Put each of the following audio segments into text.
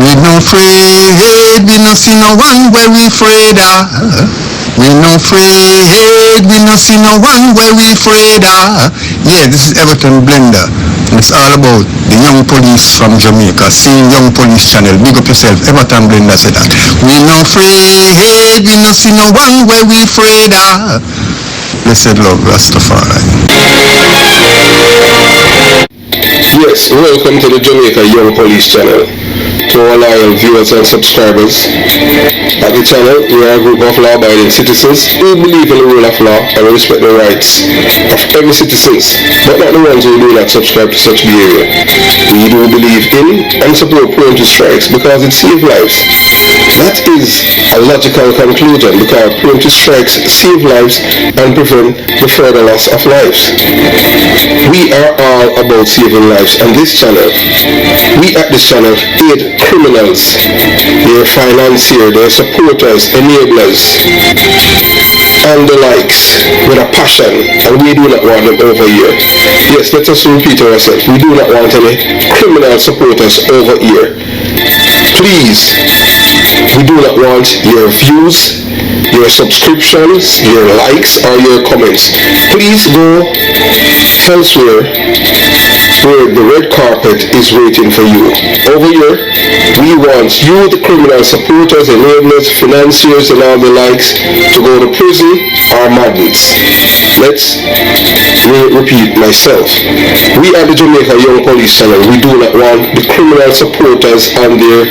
We no afraid, we no see no one where we afraid of. We no afraid, we no see no one where we afraid of. Yeah, this is Everton Blender. It's all about the young police from Jamaica, seeing Young Police Channel. Big up yourself, Everton Blender said that. We no afraid, we no see no one where we afraid of. Blessed love, Rastafari. Yes, welcome to the Jamaica Young Police Channel. To our loyal viewers and subscribers, at the channel we are a group of law-abiding citizens who believe in the rule of law and respect the rights of every citizens, but not the ones who do not subscribe to such behavior. We do believe in and support preemptive strikes because it saves lives. That is a logical conclusion because preemptive strikes save lives and prevent the further loss of lives. We are all about saving lives on this channel. We at this channel aid criminals, their financiers, their supporters, enablers, and the likes with a passion, and we do not want them over here. Yes, let us repeat ourselves. We do not want any criminal supporters over here. Please, we do not want your views, your subscriptions, your likes, or your comments. Please go elsewhere where the red carpet is waiting for you. Over here, we want you, the criminal supporters, enablers, financiers, and all the likes, to go to prison or madness. Let's repeat myself. We are the Jamaica Young Police Channel. We do not want the criminal supporters and their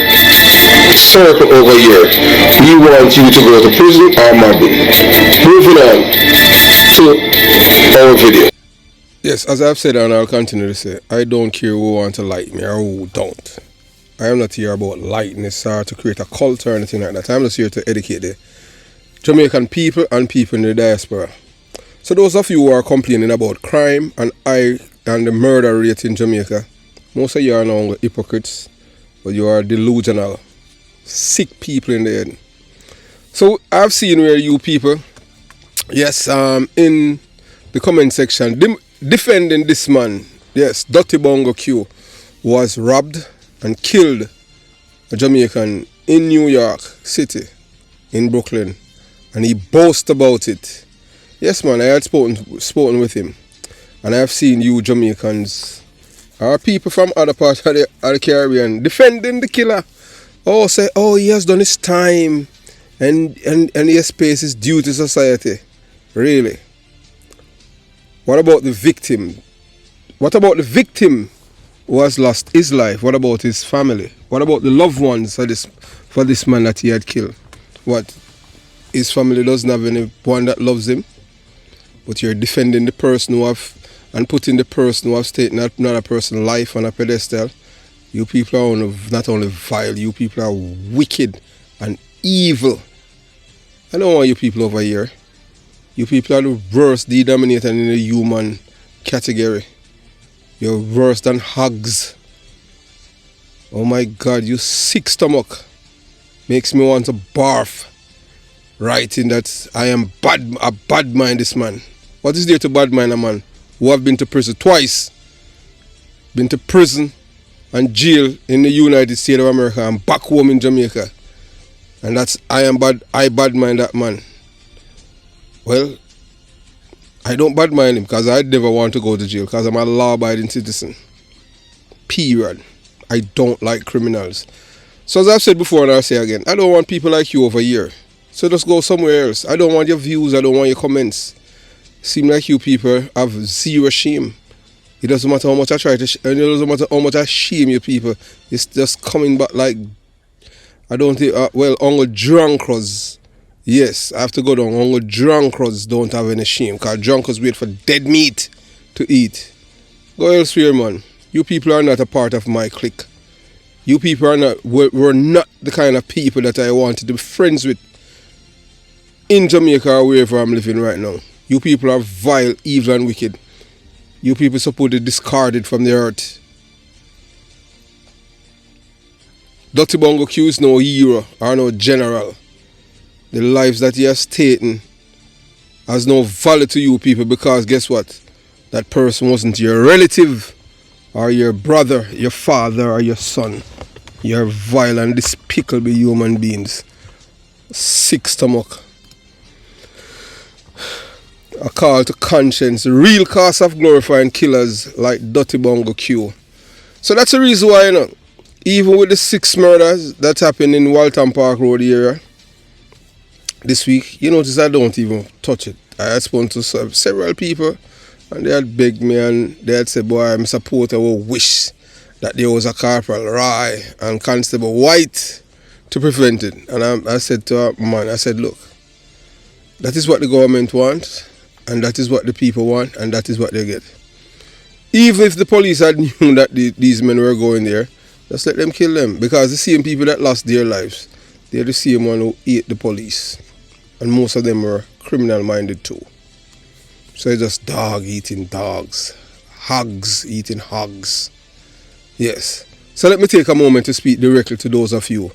circle over here. We want you to go to prison or madness. Moving on to our video. Yes, as I've said and I'll continue to say, I don't care who want to like me or who don't. I am not here about lightness or to create a cult or anything like that. I'm just here to educate the Jamaican people and people in the diaspora. So those of you who are complaining about crime and the murder rate in Jamaica, most of you are now hypocrites, but you are delusional, sick people in the head. So I've seen where you people, yes, in the comment section, defending this man, yes, Dutty Bongo Q, was robbed and killed a Jamaican in New York City, in Brooklyn, and he boasts about it. Yes, man, I had spoken with him, and I have seen you Jamaicans, or people from other parts of the Caribbean, defending the killer. Oh, say, oh, he has done his time, and he has paid his due to society. Really? What about the victim? What about the victim who has lost his life? What about his family? What about the loved ones for this man that he had killed? What? His family doesn't have anyone that loves him? But you're defending the person and putting the person who has taken another person's life on a pedestal. You people are not only vile, you people are wicked and evil. I don't want you people over here. You people are the worst denominator in the human category. You're worse than hogs. Oh my God, you sick stomach. Makes me want to barf. Writing that I am a bad mind this man. What is there to bad mind a man who have been to prison twice? Been to prison and jail in the United States of America and back home in Jamaica. And that's I bad mind that man. Well, I don't bad mind him because I'd never want to go to jail because I'm a law-abiding citizen. Period. I don't like criminals. So as I've said before and I'll say again, I don't want people like you over here. So just go somewhere else. I don't want your views. I don't want your comments. Seem like you people have zero shame. It doesn't matter how much I try to, it doesn't matter how much I shame you people. It's just coming back like, I don't think, well, Uncle Drunkers. Yes, I have to go down. Uncle Drunkers don't have any shame because drunkards wait for dead meat to eat. Go elsewhere, man. You people are not a part of my clique. You people are not, we're not the kind of people that I want to be friends with in Jamaica or wherever I'm living right now. You people are vile, evil and wicked. You people supposed to be discarded from the earth. Dutty Bongo Q is no hero or no general. The lives that he has taken has no value to you people because guess what? That person wasn't your relative or your brother, your father or your son. You're violent, despicable human beings. Sick stomach. A call to conscience. The real cause of glorifying killers like Dutty Bongo Q. So that's the reason why, even with the 6 murders that happened in Walton Park Road area this week, you notice I don't even touch it. I had spoken to several people and they had begged me and they had said, boy, I'm supporter will wish that there was a Corporal Rye and Constable White to prevent it. And I said to a man, I said, look, that is what the government wants and that is what the people want and that is what they get. Even if the police had known that these men were going there, just let them kill them. Because the same people that lost their lives, they're the same one who ate the police. And most of them were criminal-minded too. So it's just dog eating dogs. Hogs eating hogs. Yes. So let me take a moment to speak directly to those of you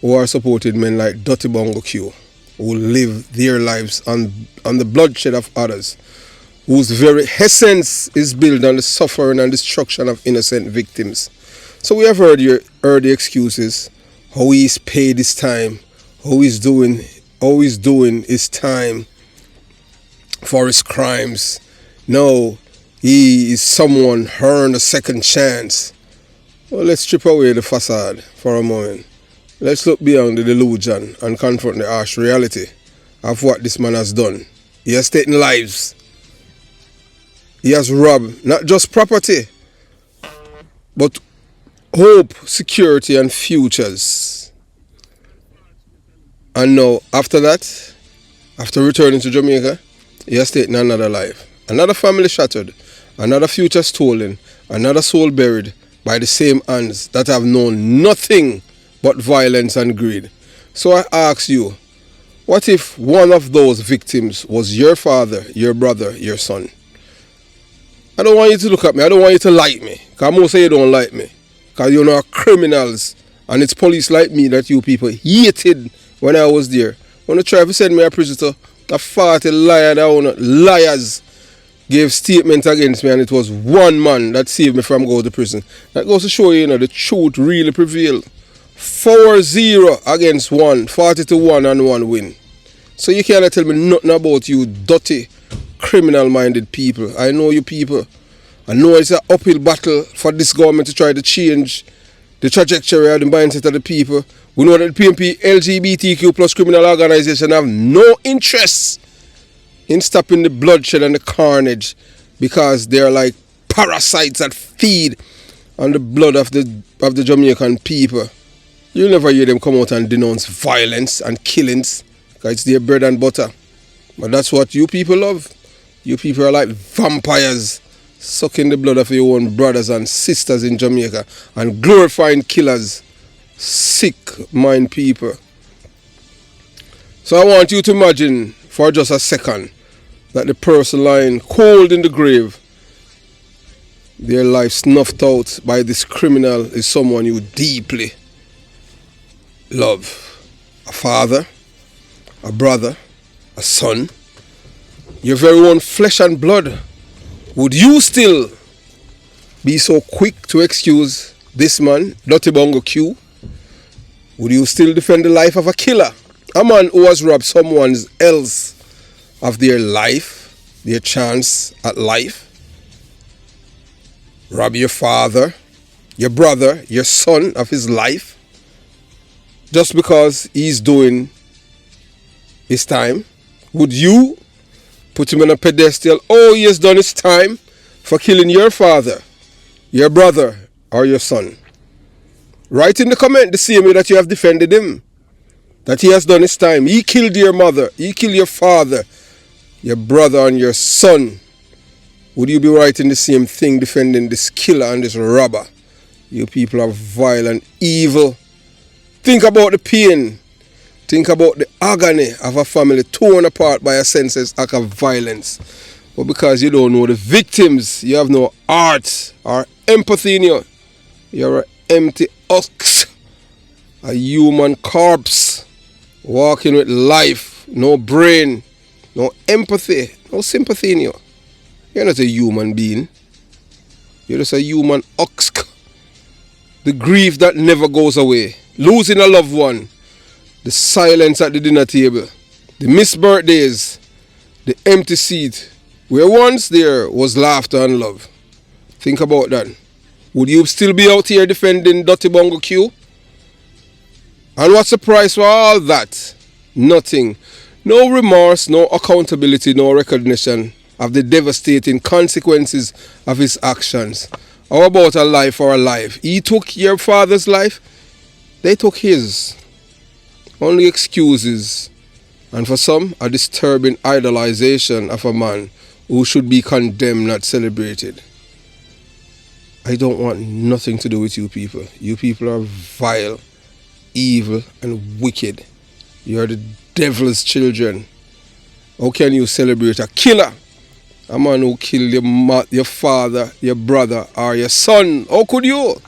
who are supporting men like Dutty Bongo Q, who live their lives on the bloodshed of others, whose very essence is built on the suffering and destruction of innocent victims. So we have heard the excuses, how he's paid his time, how he's doing his time for his crimes. No, he is someone earned a second chance. Well, let's strip away the facade for a moment. Let's look beyond the delusion and confront the harsh reality of what this man has done. He has taken lives. He has robbed not just property, but hope, security, and futures. And now, after that, after returning to Jamaica, he has taken another life. Another family shattered, another future stolen, another soul buried by the same hands that have known nothing but violence and greed. So I ask you, what if one of those victims was your father, your brother, your son? I don't want you to look at me. I don't want you to like me. Because most of you don't like me. Because you're not criminals. And it's police like me that you people hated when I was there. When they try to send me a prisoner, a 40 liar that liars gave statement against me, and it was one man that saved me from going to prison. That goes to show you, the truth really prevailed. 4-0 against 1, 40-1 and 1 win. So you cannot tell me nothing about you dirty, criminal-minded people. I know you people. I know it's an uphill battle for this government to try to change the trajectory of the mindset of the people. We know that the PNP LGBTQ plus criminal organization have no interest in stopping the bloodshed and the carnage because they're like parasites that feed on the blood of the Jamaican people. You'll never hear them come out and denounce violence and killings because it's their bread and butter. But that's what you people love. You people are like vampires sucking the blood of your own brothers and sisters in Jamaica and glorifying killers, sick mind people. So I want you to imagine for just a second that the person lying cold in the grave, their life snuffed out by this criminal, is someone you deeply love. A father, a brother, a son, your very own flesh and blood. Would you still be so quick to excuse this man, Dutty Bongo Q? Would you still defend the life of a killer? A man who has robbed someone else of their life, their chance at life? Rob your father, your brother, your son of his life just because he's doing his time? Would you put him on a pedestal? Oh, he has done his time for killing your father, your brother, or your son. Write in the comment the same way that you have defended him, that he has done his time. He killed your mother, he killed your father, your brother, and your son. Would you be writing the same thing, defending this killer and this robber? You people are vile and evil. Think about the pain. Think about the agony of a family torn apart by a senseless act of violence. But because you don't know the victims, you have no heart or empathy in you. You're an empty ox, a human corpse, walking with life, no brain, no empathy, no sympathy in you. You're not a human being. You're just a human ox. the grief that never goes away, losing a loved one, the silence at the dinner table, the missed birthdays, the empty seat, where once there was laughter and love. Think about that. Would you still be out here defending Dutty Bongo Q? And what's the price for all that? Nothing. No remorse, no accountability, no recognition of the devastating consequences of his actions. How about a life for a life? He took your father's life, they took his. Only excuses, and for some, a disturbing idolization of a man who should be condemned, not celebrated. I don't want nothing to do with you people. You people are vile, evil, and wicked. You are the devil's children. How can you celebrate a killer? A man who killed your father, your brother, or your son. How could you?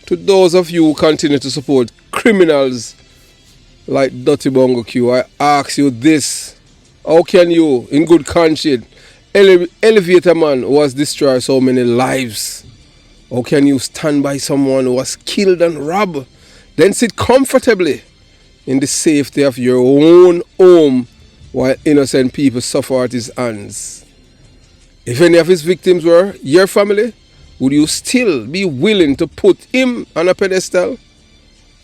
To those of you who continue to support criminals like Dutty Bongo Q, I ask you this. How can you, in good conscience, elevate a man who has destroyed so many lives? How can you stand by someone who was killed and robbed, then sit comfortably in the safety of your own home while innocent people suffer at his hands? If any of his victims were your family, would you still be willing to put him on a pedestal?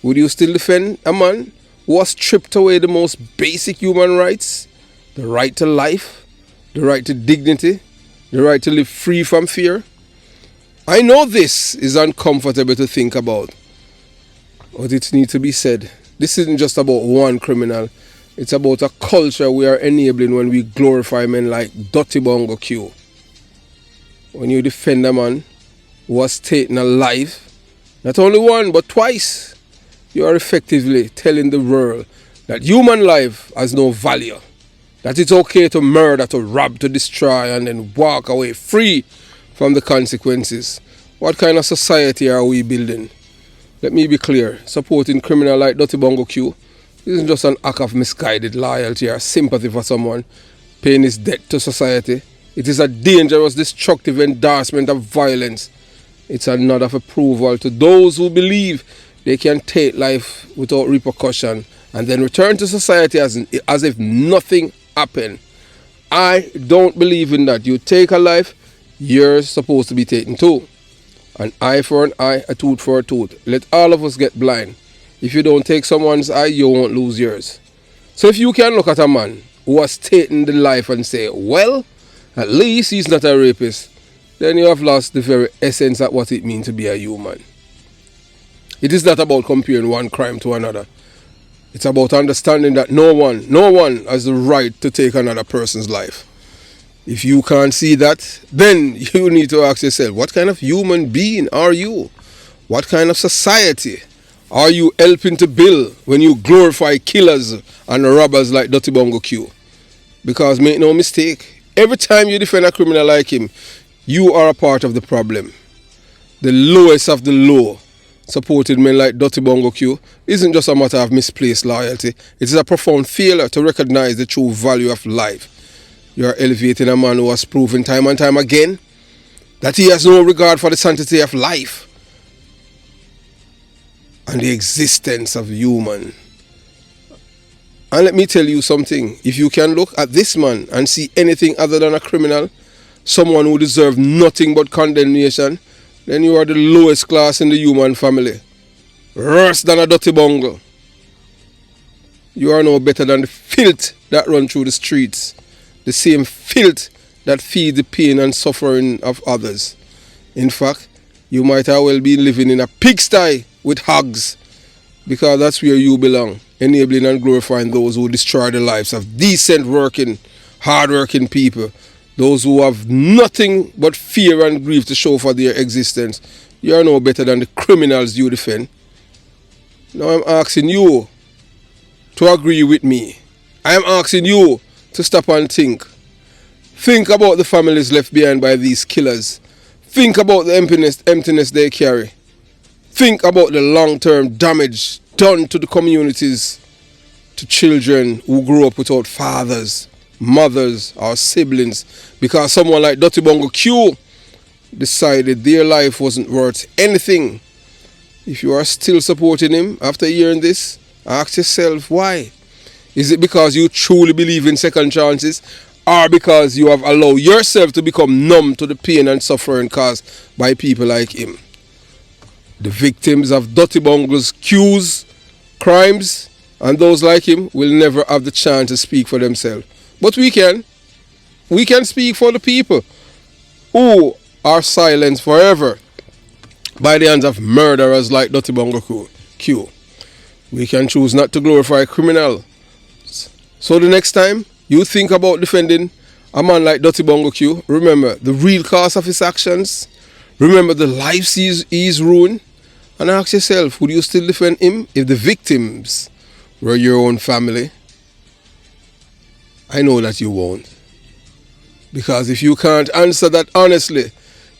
Would you still defend a man who has stripped away the most basic human rights? The right to life, the right to dignity, the right to live free from fear? I know this is uncomfortable to think about, but it needs to be said. This isn't just about one criminal. It's about a culture we are enabling when we glorify men like Dutty Bongo Q. When you defend a man who was taken alive, not only one but twice, you are effectively telling the world that human life has no value, that it's okay to murder, to rob, to destroy, and then walk away free from the consequences. What kind of society are we building? Let me be clear, supporting criminal like Dutty Bongo Q isn't just an act of misguided loyalty or sympathy for someone paying his debt to society. It is a dangerous, destructive endorsement of violence. It's a nod of approval to those who believe they can take life without repercussion and then return to society as if nothing happened. I don't believe in that. You take a life, you're supposed to be taken too. An eye for an eye, a tooth for a tooth. Let all of us get blind. If you don't take someone's eye, you won't lose yours. So if you can look at a man who has taken the life and say, well, at least he's not a rapist, then you have lost the very essence of what it means to be a human. It is not about comparing one crime to another. It's about understanding that no one has the right to take another person's life. If you can't see that, then you need to ask yourself, what kind of human being are you? What kind of society are you helping to build when you glorify killers and robbers like Dutty Bongo Q? Because make no mistake, every time you defend a criminal like him, you are a part of the problem. The lowest of the low, supporting men like Dutty Bongo Q, isn't just a matter of misplaced loyalty. It is a profound failure to recognize the true value of life. You are elevating a man who has proven time and time again that he has no regard for the sanctity of life and the existence of human. And let me tell you something. If you can look at this man and see anything other than a criminal, someone who deserves nothing but condemnation, then you are the lowest class in the human family. Worse than a Dutty Bongo. You are no better than the filth that run through the streets. The same filth that feeds the pain and suffering of others. In fact, you might as well be living in a pigsty with hogs, because that's where you belong, enabling and glorifying those who destroy the lives of decent working, hard-working people, those who have nothing but fear and grief to show for their existence. You are no better than the criminals you defend. Now I'm asking you to agree with me. I am asking you to stop and think. Think about the families left behind by these killers. Think about the emptiness they carry. Think about the long-term damage done to the communities, to children who grew up without fathers, mothers, or siblings, because someone like Dutty Bongo Q decided their life wasn't worth anything. If you are still supporting him after hearing this, ask yourself why. Is it because you truly believe in second chances, or because you have allowed yourself to become numb to the pain and suffering caused by people like him? The victims of Dutty Bungle's Q's crimes and those like him will never have the chance to speak for themselves. But we can. We can speak for the people who are silenced forever by the hands of murderers like Dutty Bungle Q. We can choose not to glorify criminals. So the next time you think about defending a man like Dutty Bungle Q, remember the real cause of his actions. Remember the lives he's ruined. And ask yourself, would you still defend him if the victims were your own family? I know that you won't. Because if you can't answer that honestly,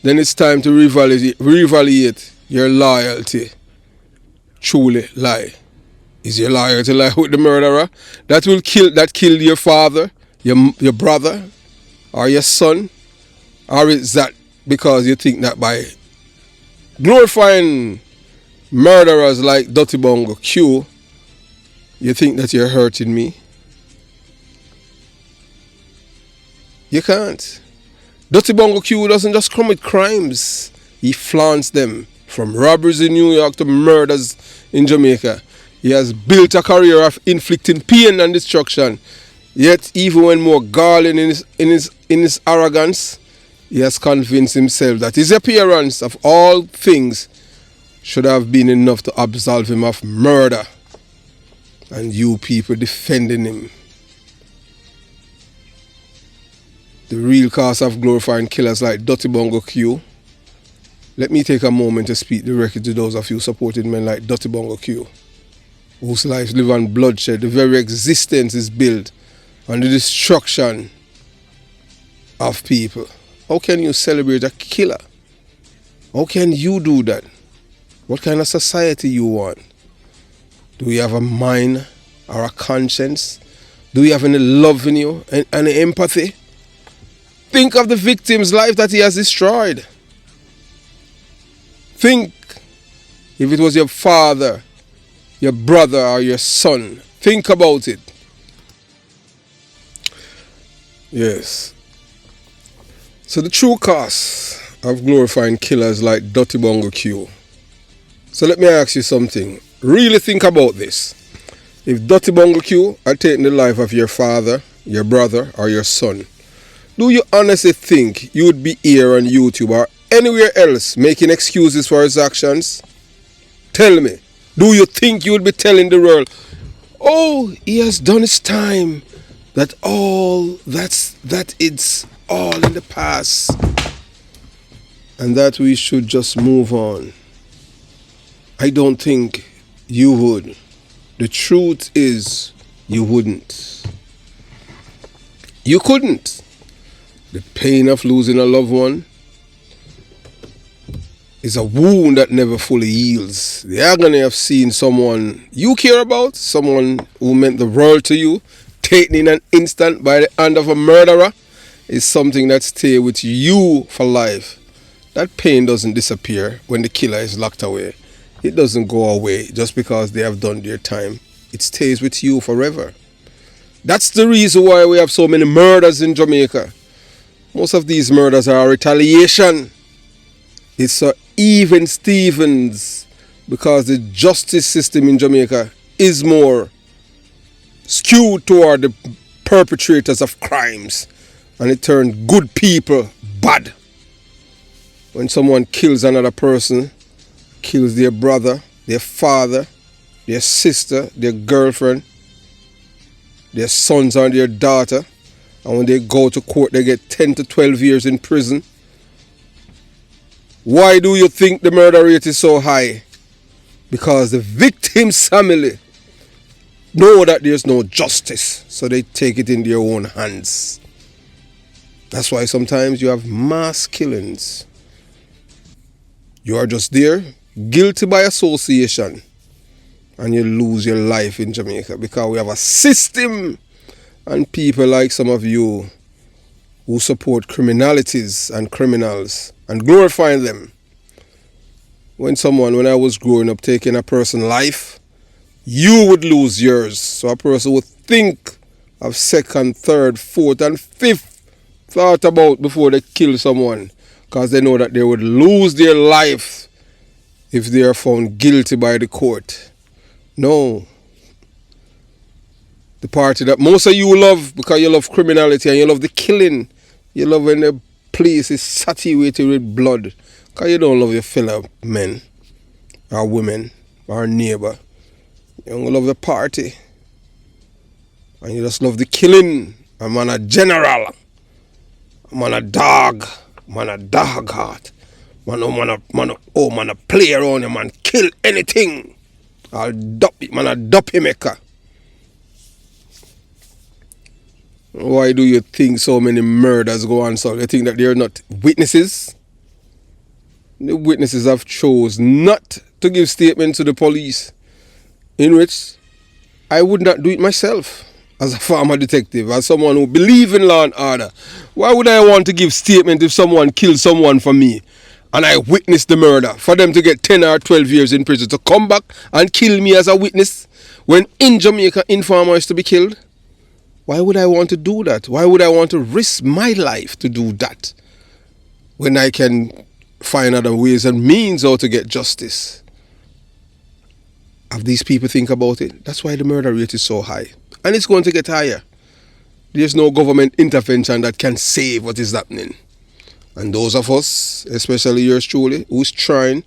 then it's time to reevaluate your loyalty. Truly lie. Is your loyalty lie with the murderer that killed your father, your brother, or your son? Or is that because you think that by glorifying murderers like Dutty Bungle Q, you think that you're hurting me? You can't. Dutty Bungle Q doesn't just commit crimes, he flaunts them. From robberies in New York to murders in Jamaica. He has built a career of inflicting pain and destruction. Yet, even when more galling in his arrogance, he has convinced himself that his appearance of all things should have been enough to absolve him of murder. And you people defending him. The real cause of glorifying killers like Dutty Bungle Q. Let me take a moment to speak directly to those of you supporting men like Dutty Bungle Q, whose lives live on bloodshed. The very existence is built on the destruction of people. How can you celebrate a killer? How can you do that? What kind of society you want? Do you have a mind or a conscience? Do you have any love in you and any empathy? Think of the victim's life that he has destroyed. Think if it was your father, your brother, or your son. Think about it. Yes. So the true cause of glorifying killers like Dutty Bungle Q. So let me ask you something. Really think about this. If Dutty Bungle Q had taken the life of your father, your brother, or your son, do you honestly think you would be here on YouTube or anywhere else making excuses for his actions? Tell me, do you think you would be telling the world, oh, he has done his time, that it's all in the past, and that we should just move on? I don't think you would. The truth is, you wouldn't. You couldn't. The pain of losing a loved one is a wound that never fully heals. The agony of seeing someone you care about, someone who meant the world to you, taken in an instant by the hand of a murderer, is something that stays with you for life. That pain doesn't disappear when the killer is locked away. It doesn't go away just because they have done their time. It stays with you forever. That's the reason why we have so many murders in Jamaica. Most of these murders are retaliation. It's even Stevens, because the justice system in Jamaica is more skewed toward the perpetrators of crimes, and it turned good people bad. When someone kills another person, kills their brother, their father, their sister, their girlfriend, their sons or their daughter, and when they go to court they get 10 to 12 years in prison. Why do you think the murder rate is so high? Because the victim's family know that there's no justice, so they take it in their own hands. That's why sometimes you have mass killings. You are just there, guilty by association, and you lose your life in Jamaica because we have a system and people like some of you who support criminalities and criminals and glorifying them. when I was growing up, taking a person's life, you would lose yours. So a person would think of second, third, fourth, and fifth thought about before they kill someone, because they know that they would lose their life if they are found guilty by the court. No. The party that most of you love, because you love criminality and you love the killing, you love when the place is saturated with blood, because you don't love your fellow men or women or neighbor. You don't love the party, and you just love the killing. I'm on a general, I'm on a dog, man a dog heart. Man a play around him and kill anything. I'll dop it, man a dopey maker. Why do you think so many murders go on? So you think that they're not witnesses? The witnesses have chose not to give statement to the police, in which I would not do it myself. As a former detective, as someone who believes in law and order, why would I want to give statement if someone killed someone for me and I witnessed the murder, for them to get 10 or 12 years in prison, to come back and kill me as a witness when in Jamaica informer is to be killed? Why would I want to do that? Why would I want to risk my life to do that when I can find other ways and means how to get justice? Have these people think about it? That's why the murder rate is so high. And it's going to get higher. There's no government intervention that can save what is happening. And those of us, especially yours truly, who's trying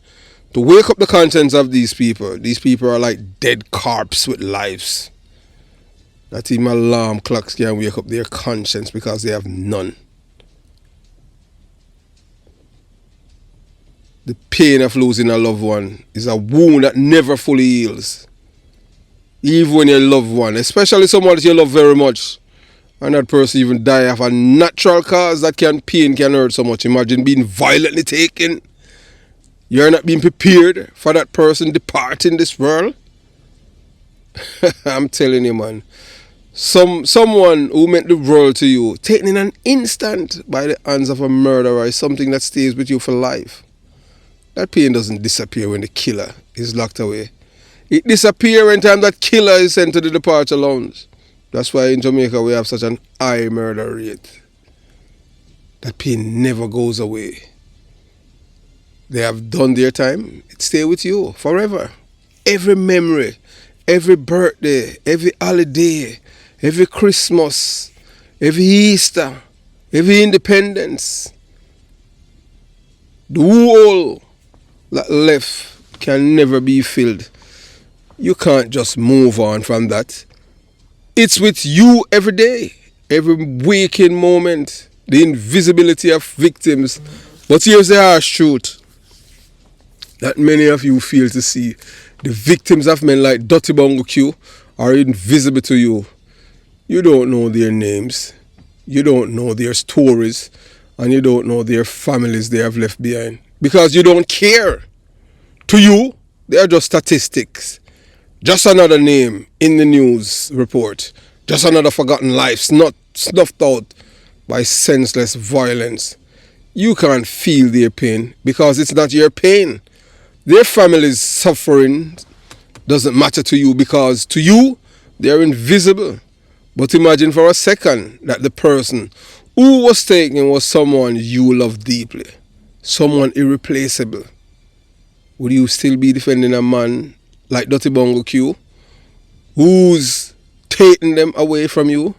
to wake up the conscience of these people are like dead corpses with lives. Not even alarm clocks can wake up their conscience, because they have none. The pain of losing a loved one is a wound that never fully heals. Even when your loved one, especially someone that you love very much, and that person even die of a natural cause, that pain can hurt so much. Imagine being violently taken. You're not being prepared for that person departing this world. I'm telling you, man. Someone who meant the world to you, taken in an instant by the hands of a murderer, is something that stays with you for life. That pain doesn't disappear when the killer is locked away. It disappears when time that killer is sent to the departure lounge. That's why in Jamaica we have such an high murder rate. That pain never goes away. They have done their time. It stays with you forever. Every memory, every birthday, every holiday, every Christmas, every Easter, every independence. The hole that left can never be filled. You can't just move on from that. It's with you every day, every waking moment, the invisibility of victims. But here's the harsh truth that many of you fail to see. The victims of men like Dutty Q are invisible to you. You don't know their names, you don't know their stories, and you don't know their families they have left behind. Because you don't care. To you, they are just statistics. Just another name in the news report. Just another forgotten life snuffed out by senseless violence. You can't feel their pain because it's not your pain. Their family's suffering doesn't matter to you because to you, they're invisible. But imagine for a second that the person who was taken was someone you love deeply. Someone irreplaceable. Would you still be defending a man like Dutty Q, who's taking them away from you?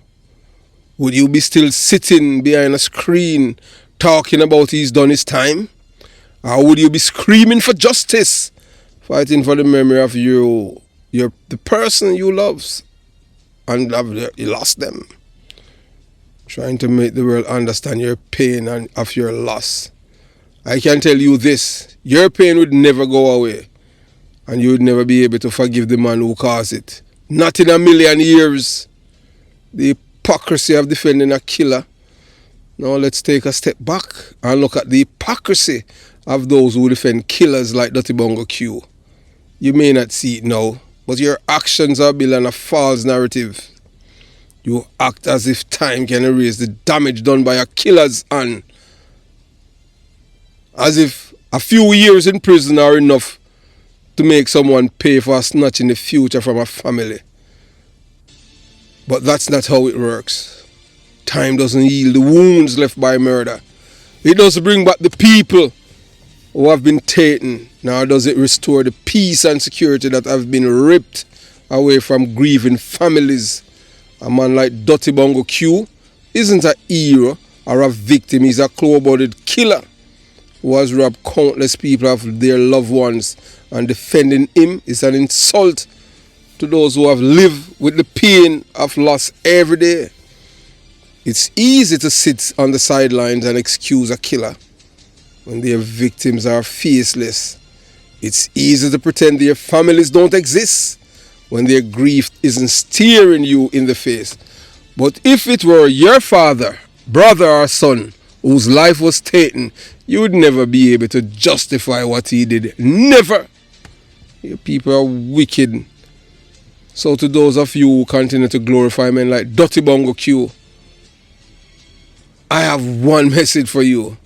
Would you be still sitting behind a screen talking about he's done his time? Or would you be screaming for justice, fighting for the memory of the person you love and you lost them? Trying to make the world understand your pain and of your loss. I can tell you this, your pain would never go away. And you would never be able to forgive the man who caused it. Not in a million years. The hypocrisy of defending a killer. Now let's take a step back and look at the hypocrisy of those who defend killers like Dutty Q. You may not see it now, but your actions are built on a false narrative. You act as if time can erase the damage done by a killer's hand. As if A few years in prison are enough to make someone pay for a snatch in the future from a family. But that's not how it works. Time doesn't heal the wounds left by murder. It doesn't bring back the people who have been taken, nor does it restore the peace and security that have been ripped away from grieving families. A man like Dutty Bongo Q isn't a hero or a victim. He's a cold-blooded killer who has robbed countless people of their loved ones, and defending him is an insult to those who have lived with the pain of loss every day. It's easy to sit on the sidelines and excuse a killer when their victims are faceless. It's easy to pretend their families don't exist when their grief isn't staring you in the face. But if it were your father, brother or son whose life was taken, you would never be able to justify what he did. Never. You people are wicked. So to those of you who continue to glorify men like Dutty Bongo Q, I have one message for you.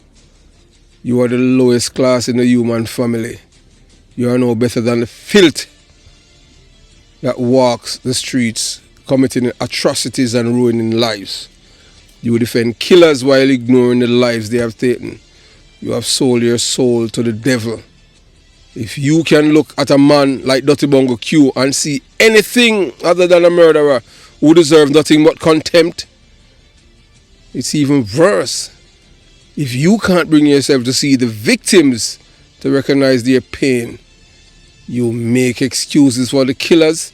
You are the lowest class in the human family. You are no better than the filth that walks the streets, committing atrocities and ruining lives. You defend killers while ignoring the lives they have taken. You have sold your soul to the devil. If you can look at a man like Dutty Bongo Q and see anything other than a murderer who deserves nothing but contempt, it's even worse. If you can't bring yourself to see the victims, to recognize their pain, you make excuses for the killers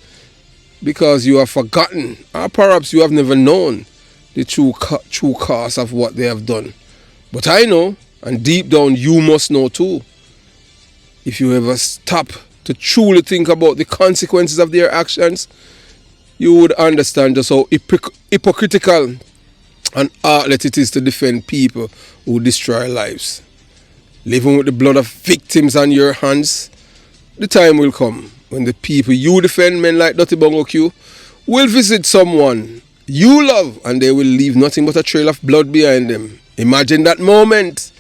because you have forgotten, or perhaps you have never known, the true cause of what they have done. But I know, and deep down you must know too. If you ever stop to truly think about the consequences of their actions, you would understand just how hypocritical and heartless it is to defend people who destroy lives. Living with the blood of victims on your hands, the time will come when the people you defend, men like Dutty Bongo Q, will visit someone you love and they will leave nothing but a trail of blood behind them. Imagine that moment.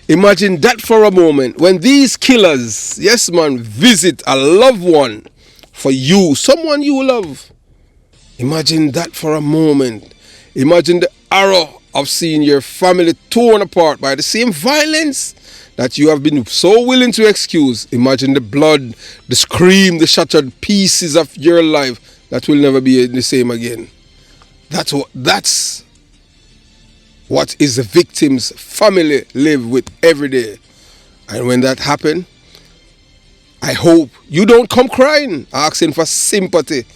Imagine that for a moment when these killers, yes man, visit a loved one for you, someone you love. Imagine that for a moment. Imagine the horror of seeing your family torn apart by the same violence that you have been so willing to excuse. Imagine the blood, the scream, the shattered pieces of your life that will never be the same again. That's what is the victim's family live with every day. And when that happens, I hope you don't come crying, asking for sympathy.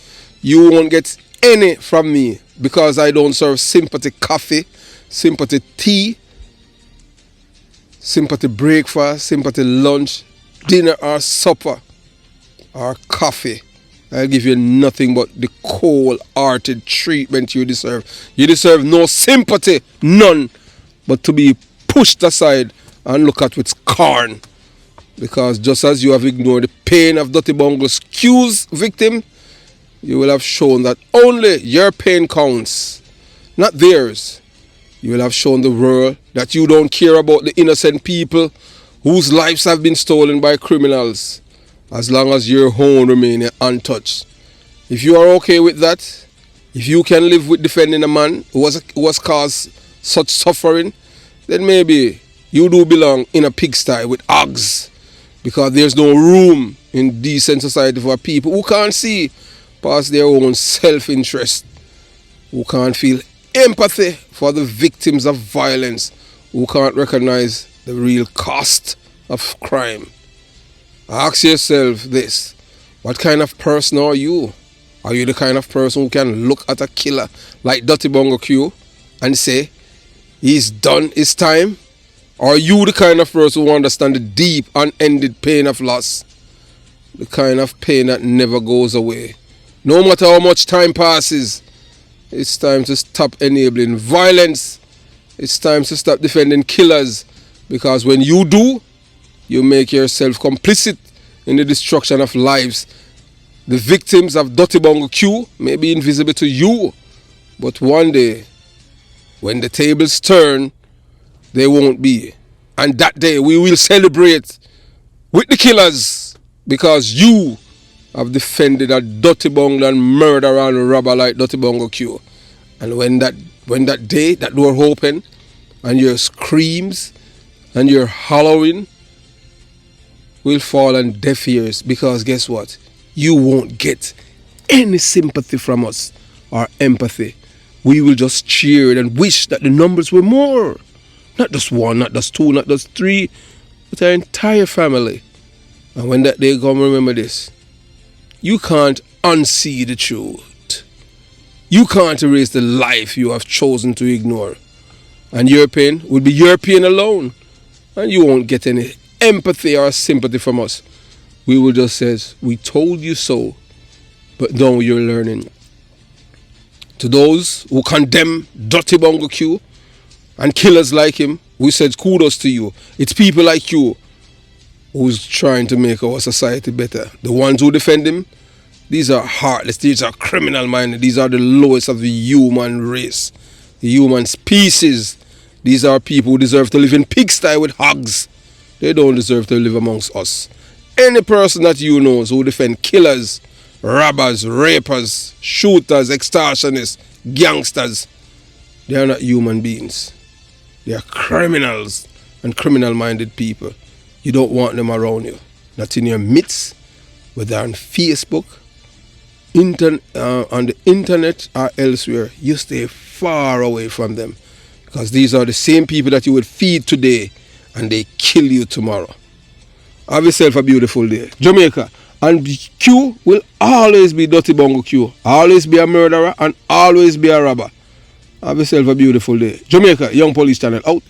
You won't get any from me because I don't serve sympathy coffee, sympathy tea, sympathy breakfast, sympathy lunch, dinner or supper or coffee. I'll give you nothing but the cold-hearted treatment you deserve. You deserve no sympathy, none, but to be pushed aside and look at with scorn. Because just as you have ignored the pain of Dutty Bongo Q's victim, you will have shown that only your pain counts, not theirs. You will have shown the world that you don't care about the innocent people whose lives have been stolen by criminals, as long as your own remain untouched. If you are okay with that, if you can live with defending a man who has caused such suffering, then maybe you do belong in a pigsty with hogs, because there's no room in decent society for people who can't see past their own self-interest, who can't feel empathy for the victims of violence, who can't recognize the real cost of crime. Ask yourself this: what kind of person are you? Are you the kind of person who can look at a killer like Dutty Bongo Q and say, he's done his time? Or are you the kind of person who understands the deep, unending pain of loss? The kind of pain that never goes away. No matter how much time passes, it's time to stop enabling violence. It's time to stop defending killers. Because when you do, you make yourself complicit in the destruction of lives. The victims of Dutty Bongo Q may be invisible to you, but one day, when the tables turn, they won't be. And that day we will celebrate with the killers because you have defended a dirty bungle and murderer and robber like Dirty Bongo Q. And when that day, that door opened, and your screams and your hollowing will fall on deaf ears, because guess what? You won't get any sympathy from us or empathy. We will just cheer and wish that the numbers were more. Not just one, not just two, not just three, but our entire family. And when that day comes, remember this. You can't unsee the truth. You can't erase the life you have chosen to ignore. And your pain will be your pain alone. And you won't get any empathy or sympathy from us. We will just say, we told you so, but now you're learning. To those who condemn Dirty Bongo Q and killers like him, we said kudos to you. It's people like you who's trying to make our society better. The ones who defend him, these are heartless, these are criminal-minded, these are the lowest of the human race, the human species. These are people who deserve to live in pigsty with hogs. They don't deserve to live amongst us. Any person that you know who defend killers, robbers, rapers, shooters, extortionists, gangsters, they are not human beings. They are criminals and criminal-minded people. You don't want them around you. Not in your midst, whether on Facebook, on the internet or elsewhere. You stay far away from them, because these are the same people that you would feed today and they kill you tomorrow. Have yourself a beautiful day. Jamaica. And Q will always be Dirty Bongo Q. Always be a murderer and always be a robber. Have yourself a beautiful day. Jamaica, Young Police Channel out.